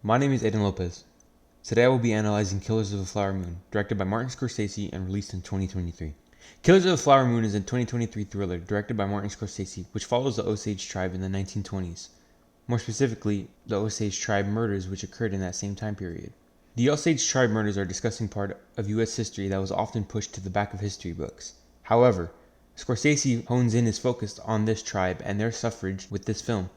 My name is Aiden Lopez. Today I will be analyzing Killers of the Flower Moon, directed by Martin Scorsese and released in 2023. Killers of the Flower Moon is a 2023 thriller directed by Martin Scorsese, which follows the Osage tribe in the 1920s. More specifically, the Osage tribe murders which occurred in that same time period. The Osage tribe murders are a disgusting part of U.S. history that was often pushed to the back of history books. However, Scorsese hones in his focus on this tribe and their suffrage with this film.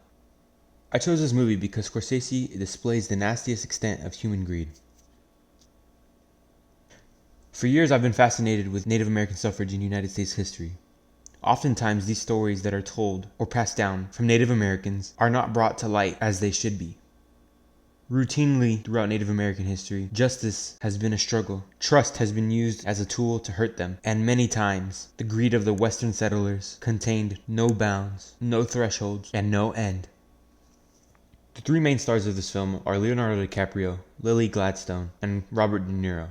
I chose this movie because Scorsese displays the nastiest extent of human greed. For years I've been fascinated with Native American suffrage in United States history. Oftentimes these stories that are told or passed down from Native Americans are not brought to light as they should be. Routinely throughout Native American history, justice has been a struggle. Trust has been used as a tool to hurt them, and many times the greed of the Western settlers contained no bounds, no thresholds, and no end. The three main stars of this film are Leonardo DiCaprio, Lily Gladstone, and Robert De Niro.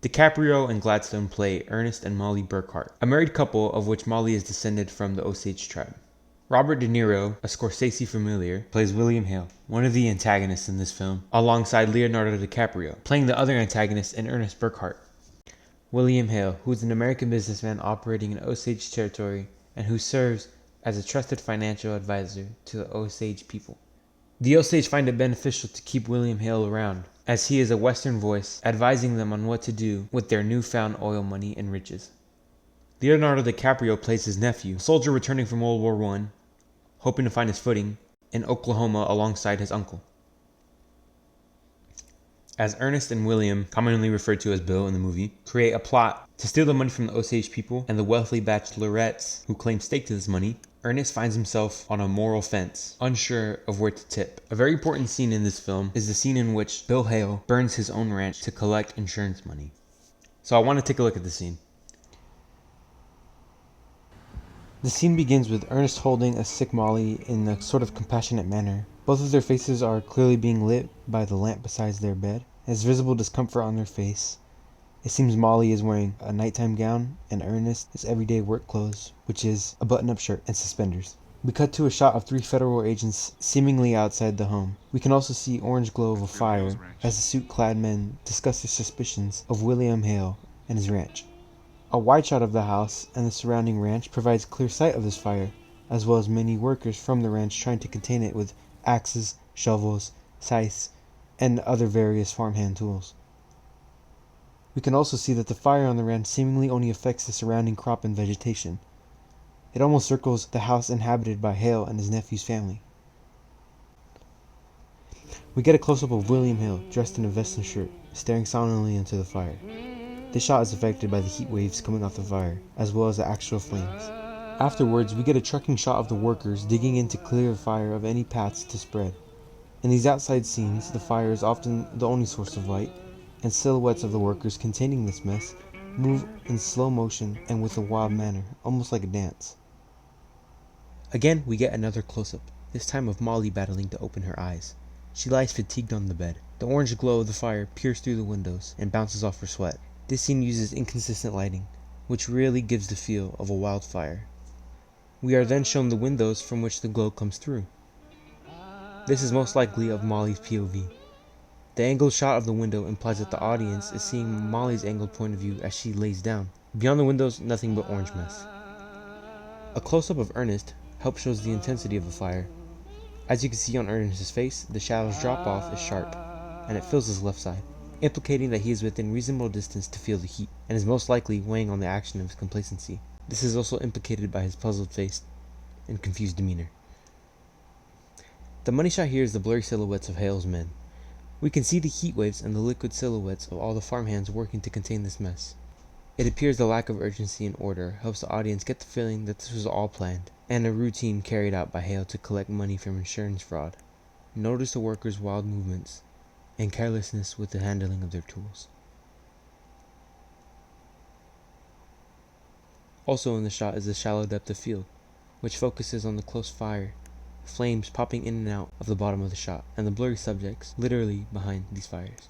DiCaprio and Gladstone play Ernest and Molly Burkhart, a married couple of which Molly is descended from the Osage tribe. Robert De Niro, a Scorsese familiar, plays William Hale, one of the antagonists in this film, alongside Leonardo DiCaprio, playing the other antagonist in Ernest Burkhart. William Hale, who is an American businessman operating in Osage territory and who serves as a trusted financial advisor to the Osage people. The Osage find it beneficial to keep William Hale around, as he is a Western voice advising them on what to do with their newfound oil money and riches. Leonardo DiCaprio plays his nephew, a soldier returning from World War I, hoping to find his footing in Oklahoma alongside his uncle. As Ernest and William, commonly referred to as Bill in the movie, create a plot to steal the money from the Osage people and the wealthy bachelorettes who claim stake to this money, Ernest finds himself on a moral fence, unsure of where to tip. A very important scene in this film is the scene in which Bill Hale burns his own ranch to collect insurance money. So I want to take a look at the scene. The scene begins with Ernest holding a sick Molly in a sort of compassionate manner. Both of their faces are clearly being lit by the lamp beside their bed. There's visible discomfort on their face. It seems Molly is wearing a nighttime gown and Ernest his everyday work clothes, which is a button-up shirt and suspenders. We cut to a shot of three federal agents seemingly outside the home. We can also see orange glow of a fire as the suit-clad men discuss their suspicions of William Hale and his ranch. A wide shot of the house and the surrounding ranch provides clear sight of this fire, as well as many workers from the ranch trying to contain it with axes, shovels, scythes, and other various farmhand tools. We can also see that the fire on the ranch seemingly only affects the surrounding crop and vegetation. It almost circles the house inhabited by Hale and his nephew's family. We get a close-up of William Hale, dressed in a vest and shirt, staring silently into the fire. This shot is affected by the heat waves coming off the fire, as well as the actual flames. Afterwards, we get a trucking shot of the workers digging in to clear the fire of any paths to spread. In these outside scenes, the fire is often the only source of light, and silhouettes of the workers containing this mess move in slow motion and with a wild manner, almost like a dance. Again, we get another close-up, this time of Molly battling to open her eyes. She lies fatigued on the bed. The orange glow of the fire peers through the windows and bounces off her sweat. This scene uses inconsistent lighting, which really gives the feel of a wildfire. We are then shown the windows from which the glow comes through. This is most likely of Molly's POV. The angled shot of the window implies that the audience is seeing Molly's angled point of view as she lays down. Beyond the windows, nothing but orange mess. A close-up of Ernest helps shows the intensity of the fire. As you can see on Ernest's face, the shadow's drop-off is sharp, and it fills his left side, implicating that he is within reasonable distance to feel the heat, and is most likely weighing on the action of his complacency. This is also implicated by his puzzled face and confused demeanor. The money shot here is the blurry silhouettes of Hale's men. We can see the heat waves and the liquid silhouettes of all the farmhands working to contain this mess. It appears the lack of urgency and order helps the audience get the feeling that this was all planned, and a routine carried out by Hale to collect money from insurance fraud. Notice the workers' wild movements and carelessness with the handling of their tools. Also in the shot is the shallow depth of field, which focuses on the close fire, flames popping in and out of the bottom of the shot, and the blurry subjects literally behind these fires.